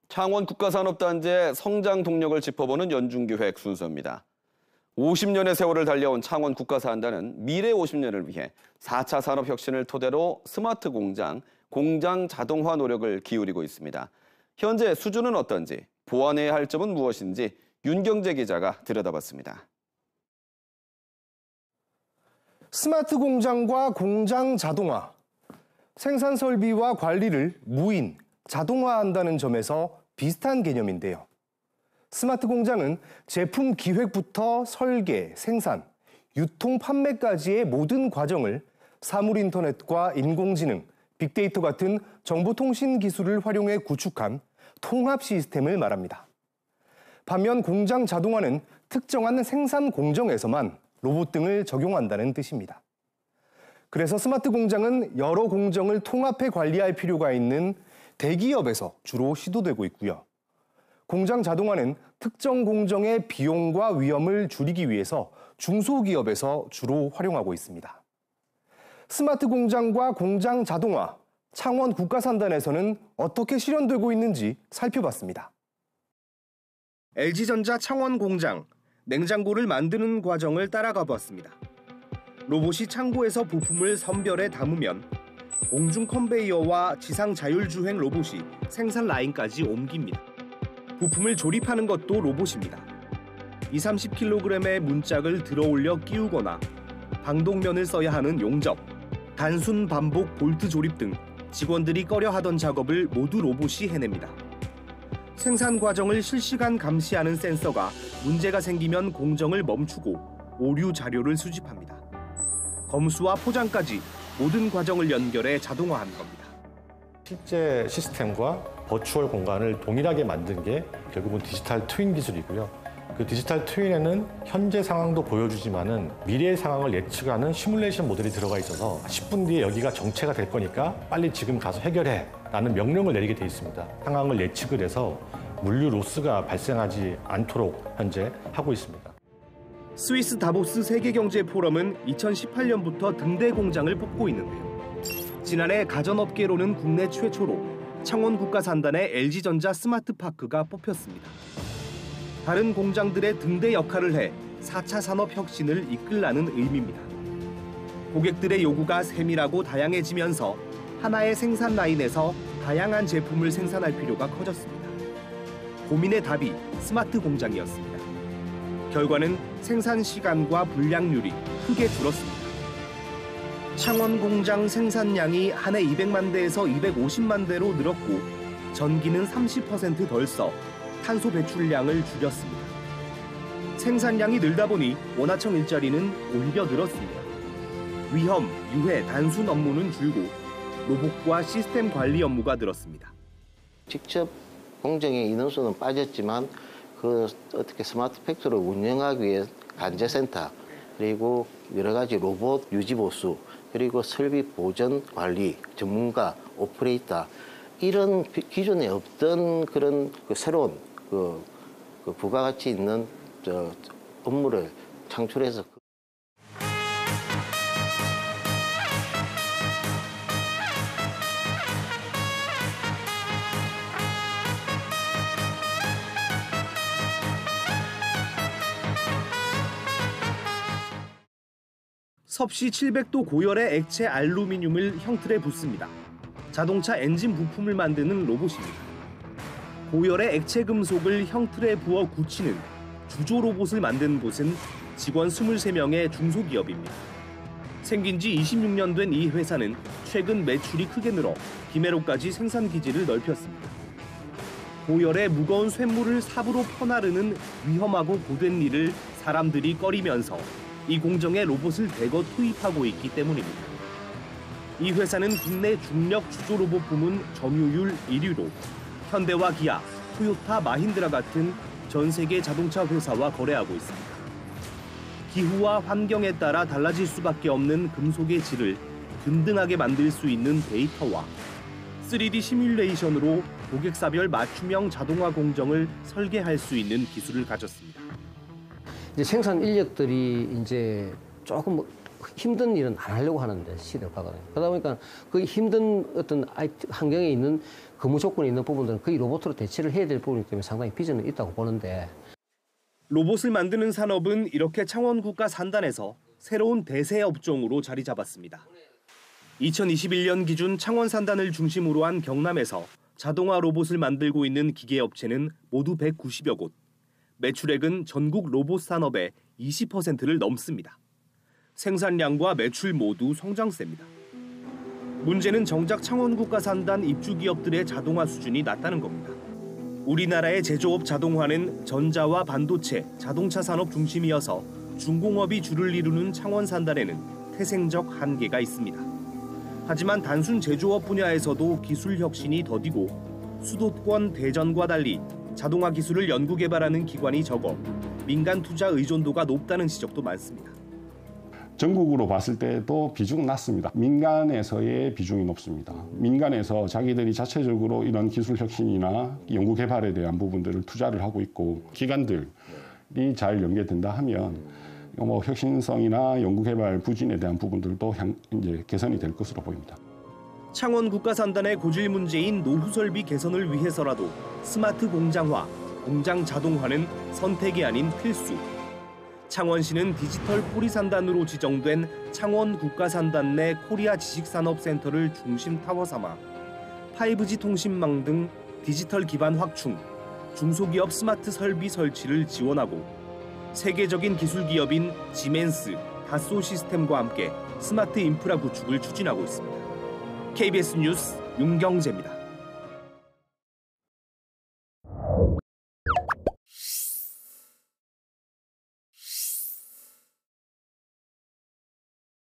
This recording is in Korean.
창원 국가산업단지의 성장 동력을 짚어보는 연중기획 순서입니다. 50년의 세월을 달려온 창원 국가산단은 미래 50년을 위해 4차 산업혁신을 토대로 스마트 공장, 공장 자동화 노력을 기울이고 있습니다. 현재 수준은 어떤지, 보완해야 할 점은 무엇인지 윤경재 기자가 들여다봤습니다. 스마트 공장과 공장 자동화, 생산 설비와 관리를 무인, 자동화한다는 점에서 비슷한 개념인데요. 스마트 공장은 제품 기획부터 설계, 생산, 유통, 판매까지의 모든 과정을 사물 인터넷과 인공지능, 빅데이터 같은 정보통신 기술을 활용해 구축한 통합 시스템을 말합니다. 반면 공장 자동화는 특정한 생산 공정에서만 로봇 등을 적용한다는 뜻입니다. 그래서 스마트 공장은 여러 공정을 통합해 관리할 필요가 있는 대기업에서 주로 시도되고 있고요. 공장 자동화는 특정 공정의 비용과 위험을 줄이기 위해서 중소기업에서 주로 활용하고 있습니다. 스마트 공장과 공장 자동화, 창원 국가산단에서는 어떻게 실현되고 있는지 살펴봤습니다. LG전자 창원 공장, 냉장고를 만드는 과정을 따라가 보았습니다. 로봇이 창고에서 부품을 선별해 담으면 공중 컨베이어와 지상 자율주행 로봇이 생산 라인까지 옮깁니다. 부품을 조립하는 것도 로봇입니다. 20-30kg의 문짝을 들어올려 끼우거나 방독면을 써야 하는 용접, 단순 반복 볼트 조립 등 직원들이 꺼려하던 작업을 모두 로봇이 해냅니다. 생산 과정을 실시간 감시하는 센서가 문제가 생기면 공정을 멈추고 오류 자료를 수집합니다. 검수와 포장까지 모든 과정을 연결해 자동화한 겁니다. 실제 시스템과 버추얼 공간을 동일하게 만든 게 결국은 디지털 트윈 기술이고요. 그 디지털 트윈에는 현재 상황도 보여주지만은 미래의 상황을 예측하는 시뮬레이션 모델이 들어가 있어서 10분 뒤에 여기가 정체가 될 거니까 빨리 지금 가서 해결해 라는 명령을 내리게 돼 있습니다. 상황을 예측을 해서 물류 로스가 발생하지 않도록 현재 하고 있습니다. 스위스 다보스 세계경제 포럼은 2018년부터 등대 공장을 뽑고 있는데요. 지난해 가전업계로는 국내 최초로 창원 국가산단의 LG전자 스마트파크가 뽑혔습니다. 다른 공장들의 등대 역할을 해 4차 산업혁신을 이끌라는 의미입니다. 고객들의 요구가 세밀하고 다양해지면서 하나의 생산 라인에서 다양한 제품을 생산할 필요가 커졌습니다. 고민의 답이 스마트 공장이었습니다. 결과는 생산 시간과 불량률이 크게 줄었습니다. 창원 공장 생산량이 한 해 200만 대에서 250만 대로 늘었고 전기는 30% 덜 써 탄소 배출량을 줄였습니다. 생산량이 늘다 보니 원하청 일자리는 오히려 늘었습니다. 위험, 유해, 단순 업무는 줄고 로봇과 시스템 관리 업무가 늘었습니다. 직접 공정의 인원수는 빠졌지만 어떻게 스마트 팩토리를 운영하기 위해 관제센터, 그리고 여러 가지 로봇 유지 보수, 그리고 설비 보전 관리, 전문가, 오퍼레이터, 이런 기존에 없던 그런 새로운 부가가치 있는 업무를 창출해서 섭씨 700도 고열의 액체 알루미늄을 형틀에 붓습니다. 자동차 엔진 부품을 만드는 로봇입니다. 고열의 액체 금속을 형틀에 부어 굳히는 주조 로봇을 만든 곳은 직원 23명의 중소기업입니다. 생긴 지 26년 된 이 회사는 최근 매출이 크게 늘어 김해로까지 생산 기지를 넓혔습니다. 고열의 무거운 쇳물을 삽으로 퍼나르는 위험하고 고된 일을 사람들이 꺼리면서 이 공정에 로봇을 대거 투입하고 있기 때문입니다. 이 회사는 국내 중력 주조 로봇 부문 점유율 1위로 현대와 기아, 토요타, 마힌드라 같은 전 세계 자동차 회사와 거래하고 있습니다. 기후와 환경에 따라 달라질 수밖에 없는 금속의 질을 균등하게 만들 수 있는 데이터와 3D 시뮬레이션으로 고객사별 맞춤형 자동화 공정을 설계할 수 있는 기술을 가졌습니다. 이제 생산 인력들이 이제 조금 힘든 일은 안 하려고 하는데 시대가 가거든요. 그러다 보니까 그 힘든 어떤 환경에 있는 근무 조건이 있는 부분들은 거의 로봇으로 대체를 해야 될 부분이기 때문에 상당히 비전은 있다고 보는데 로봇을 만드는 산업은 이렇게 창원 국가 산단에서 새로운 대세 업종으로 자리 잡았습니다. 2021년 기준 창원 산단을 중심으로 한 경남에서 자동화 로봇을 만들고 있는 기계업체는 모두 190여 곳. 매출액은 전국 로봇 산업의 20%를 넘습니다. 생산량과 매출 모두 성장세입니다. 문제는 정작 창원 국가 산단 입주 기업들의 자동화 수준이 낮다는 겁니다. 우리나라의 제조업 자동화는 전자와 반도체, 자동차 산업 중심이어서 중공업이 주를 이루는 창원 산단에는 태생적 한계가 있습니다. 하지만 단순 제조업 분야에서도 기술 혁신이 더디고 수도권 대전과 달리 자동화 기술을 연구 개발하는 기관이 적어 민간 투자 의존도가 높다는 지적도 많습니다. 전국으로 봤을 때도 비중은 낮습니다. 민간에서의 비중이 높습니다. 민간에서 자기들이 자체적으로 이런 기술 혁신이나 연구 개발에 대한 부분들을 투자를 하고 있고 기관들이 잘 연계된다 하면 뭐 혁신성이나 연구 개발 부진에 대한 부분들도 이제 개선이 될 것으로 보입니다. 창원 국가산단의 고질 문제인 노후 설비 개선을 위해서라도 스마트 공장화, 공장 자동화는 선택이 아닌 필수. 창원시는 디지털 포리산단으로 지정된 창원 국가산단 내 코리아 지식산업센터를 중심 타워 삼아 5G 통신망 등 디지털 기반 확충, 중소기업 스마트 설비 설치를 지원하고 세계적인 기술 기업인 지멘스, 다소 시스템과 함께 스마트 인프라 구축을 추진하고 있습니다. KBS 뉴스 윤경재입니다.